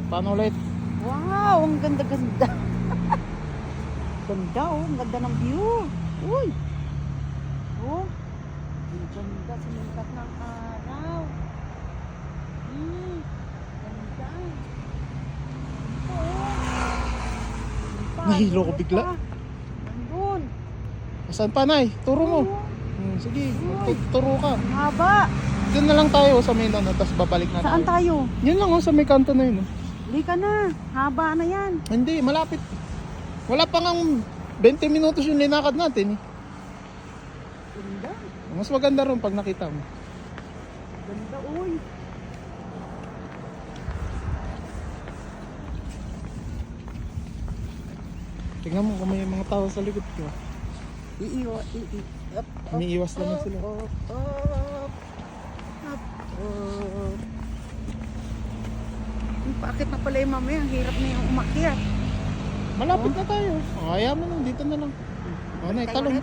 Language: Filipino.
Paano ulit? Wow, ang ganda-ganda. Ganda oh, ang ganda ng view. Uy. Oh. Ang ganda, sumikat ng araw. Ganda. Oh. Nahilo ko bigla. Nandun. Saan pa, Nay? Turo mo. Oh, Sige, turo ka. haba. Diyan na lang tayo sa may ano, tapos babalik na Saan tayo? Yun lang sa may kanto na yun. Hindi ka na. Haba na yan. Hindi, malapit. Wala pa ngang 20 minutos yung linakad natin. Ganda. Mas maganda ron pag nakita mo. Ganda, uy. Tingnan mo kung may mga tao sa likod ko. Umiiwas naman sila. Bakit na pala yung mamaya? Ang hirap na yung umakyat. Malapit na tayo. Ayaw mo na, dito na lang. Nay, talong.